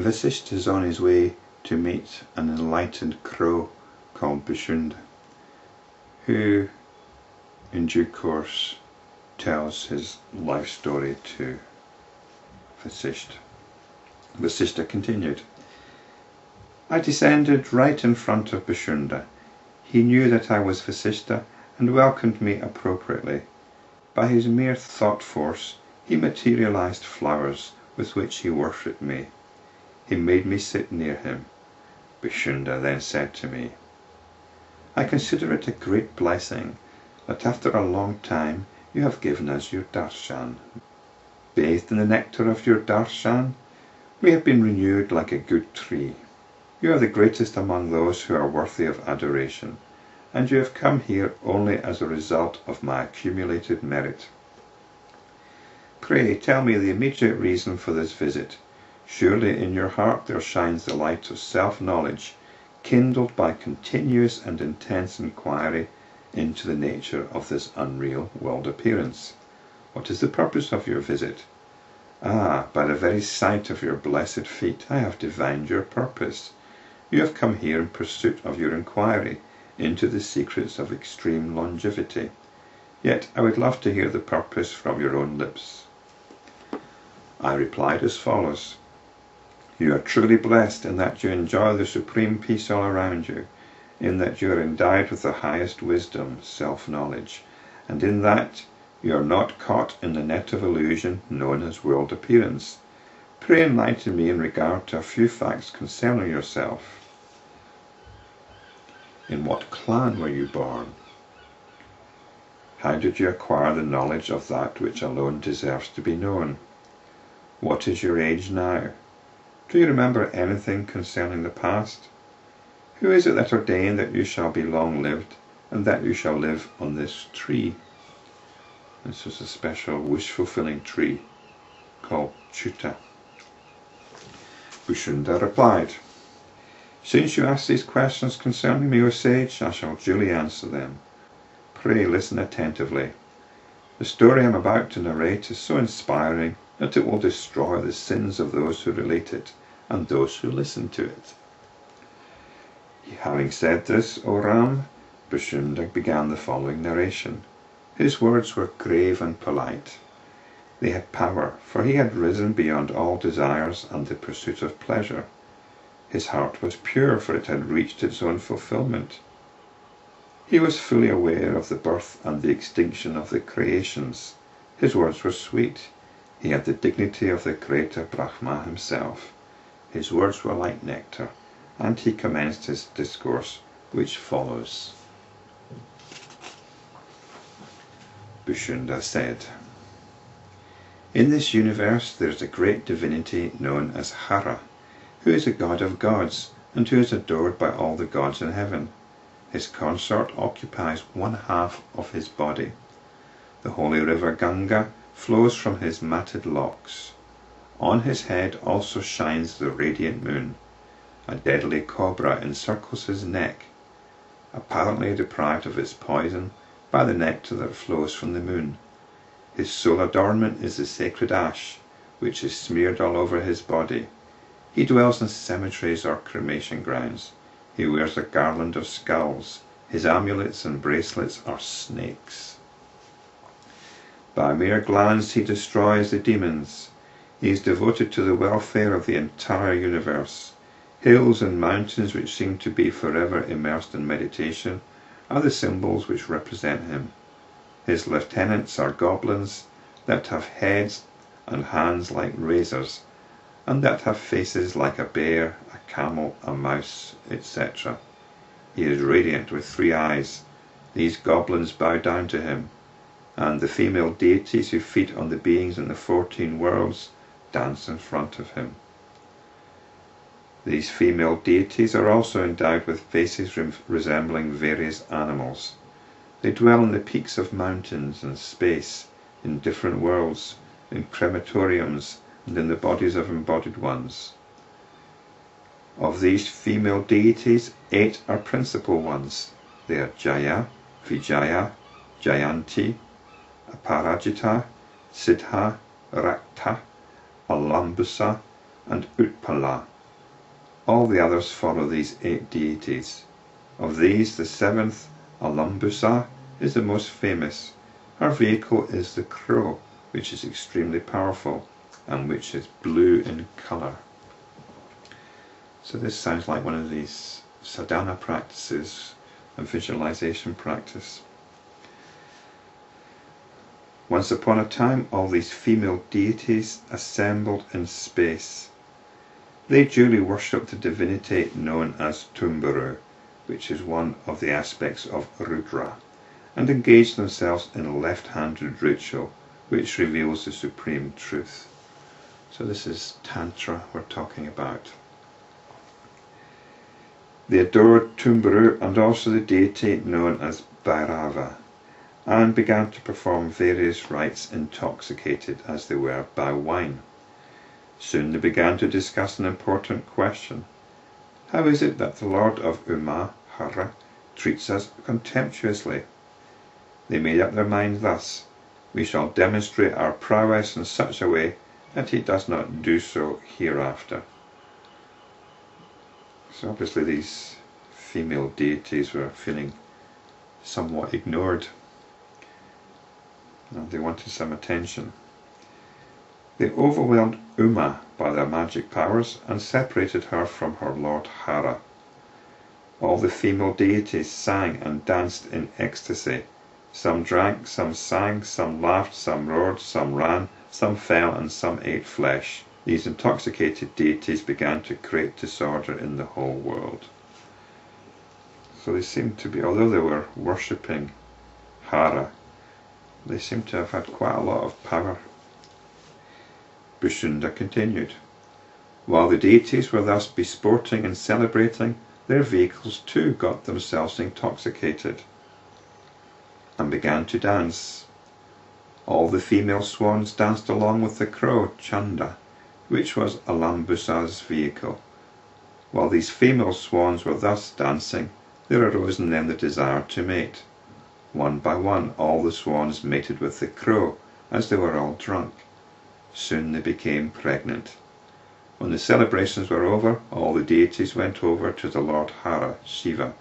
Vasishta is on his way to meet an enlightened crow called Bhushunda, who in due course tells his life story to Vasishta. Vasishta continued, I descended right in front of Bhushunda. He knew that I was Vasishta and welcomed me appropriately. By his mere thought force, he materialized flowers with which he worshipped me. He made me sit near him. Bhushunda then said to me, I consider it a great blessing that after a long time you have given us your darshan. Bathed in the nectar of your darshan, we have been renewed like a good tree. You are the greatest among those who are worthy of adoration, and you have come here only as a result of my accumulated merit. Pray tell me the immediate reason for this visit. Surely in your heart there shines the light of self-knowledge, kindled by continuous and intense inquiry into the nature of this unreal world appearance. What is the purpose of your visit? Ah, by the very sight of your blessed feet I have divined your purpose. You have come here in pursuit of your inquiry into the secrets of extreme longevity. Yet I would love to hear the purpose from your own lips. I replied as follows. You are truly blessed in that you enjoy the supreme peace all around you, in that you are endowed with the highest wisdom, self-knowledge, and in that you are not caught in the net of illusion known as world appearance. Pray enlighten me in regard to a few facts concerning yourself. In what clan were you born? How did you acquire the knowledge of that which alone deserves to be known? What is your age now? Do you remember anything concerning the past? Who is it that ordained that you shall be long-lived and that you shall live on this tree? This was a special wish-fulfilling tree called Chuta. Bhushunda replied, Since you ask these questions concerning me, O sage, I shall duly answer them. Pray listen attentively. The story I am about to narrate is so inspiring that it will destroy the sins of those who relate it and those who listen to it. Having said this, O Ram, Bhushunda began the following narration. His words were grave and polite. They had power, for he had risen beyond all desires and the pursuit of pleasure. His heart was pure, for it had reached its own fulfillment. He was fully aware of the birth and the extinction of the creations. His words were sweet. He had the dignity of the Creator Brahma himself. His words were like nectar, and he commenced his discourse, which follows. Bhushunda said, In this universe there is a great divinity known as Hara, who is a god of gods, and who is adored by all the gods in heaven. His consort occupies 1/2 of his body. The holy river Ganga flows from his matted locks. On his head also shines the radiant moon. A deadly cobra encircles his neck, apparently deprived of its poison by the nectar that flows from the moon. His sole adornment is the sacred ash, which is smeared all over his body. He dwells in cemeteries or cremation grounds. He wears a garland of skulls. His amulets and bracelets are snakes. By a mere glance he destroys the demons. He is devoted to the welfare of the entire universe. Hills and mountains, which seem to be forever immersed in meditation, are the symbols which represent him. His lieutenants are goblins that have heads and hands like razors, and that have faces like a bear, a camel, a mouse, etc. He is radiant with 3 eyes. These goblins bow down to him, and the female deities who feed on the beings in the 14 worlds dance in front of him. These female deities are also endowed with faces resembling various animals. They dwell in the peaks of mountains and space, in different worlds, in crematoriums, and in the bodies of embodied ones. Of these female deities, 8 are principal ones. They are Jaya, Vijaya, Jayanti, Aparajita, Siddha, Rakta, Alambusa, and Utpala. All the others follow these 8 deities. Of these, the 7th, Alambusa, is the most famous. Her vehicle is the crow, which is extremely powerful and which is blue in colour. So this sounds like one of these sadhana practices, a visualization practice. Once upon a time, all these female deities assembled in space. They duly worshipped the divinity known as Tumburu, which is one of the aspects of Rudra, and engaged themselves in a left-handed ritual which reveals the supreme truth. So this is Tantra we're talking about. They adored Tumburu and also the deity known as Bhairava, and began to perform various rites intoxicated as they were by wine. Soon they began to discuss an important question. How is it that the Lord of Uma, Hara, treats us contemptuously? They made up their mind thus: we shall demonstrate our prowess in such a way that he does not do so hereafter. So obviously these female deities were feeling somewhat ignored, and they wanted some attention. They overwhelmed Uma by their magic powers and separated her from her lord Hara. All the female deities sang and danced in ecstasy. Some drank, some sang, some laughed, some roared, some ran, some fell, and some ate flesh. These intoxicated deities began to create disorder in the whole world. So they seemed to be, although they were worshipping Hara, they seem to have had quite a lot of power. Bhushunda continued. While the deities were thus besporting and celebrating, their vehicles too got themselves intoxicated and began to dance. All the female swans danced along with the crow, Canda, which was Alambusa's vehicle. While these female swans were thus dancing, there arose in them the desire to mate. One by one, all the swans mated with the crow, as they were all drunk. Soon they became pregnant. When the celebrations were over, all the deities went over to the Lord Hara, Shiva.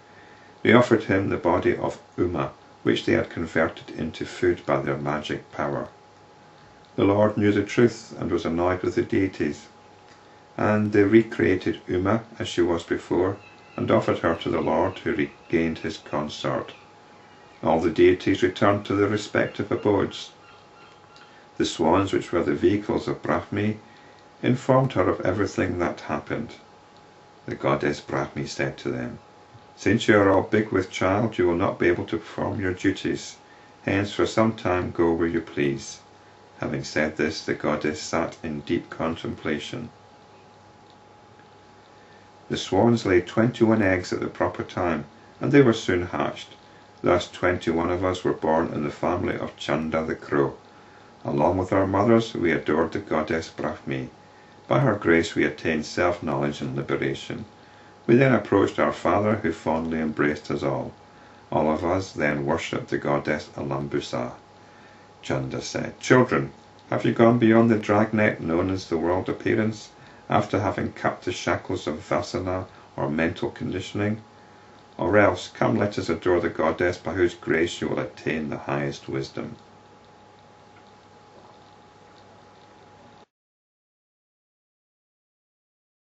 They offered him the body of Uma, which they had converted into food by their magic power. The Lord knew the truth and was annoyed with the deities, and they recreated Uma as she was before and offered her to the Lord, who regained his consort. All the deities returned to their respective abodes. The swans, which were the vehicles of Brahmi, informed her of everything that happened. The goddess Brahmi said to them, "Since you are all big with child, you will not be able to perform your duties. Hence for some time go where you please." Having said this, the goddess sat in deep contemplation. The swans laid 21 eggs at the proper time, and they were soon hatched. Thus 21 of us were born in the family of Canda the crow. Along with our mothers, we adored the goddess Brahmi. By her grace we attained self-knowledge and liberation. We then approached our father, who fondly embraced us all. All of us then worshipped the goddess Alambusa. Canda said, "Children, have you gone beyond the dragnet known as the world appearance, after having cut the shackles of vasana or mental conditioning? Or else, come let us adore the goddess by whose grace you will attain the highest wisdom."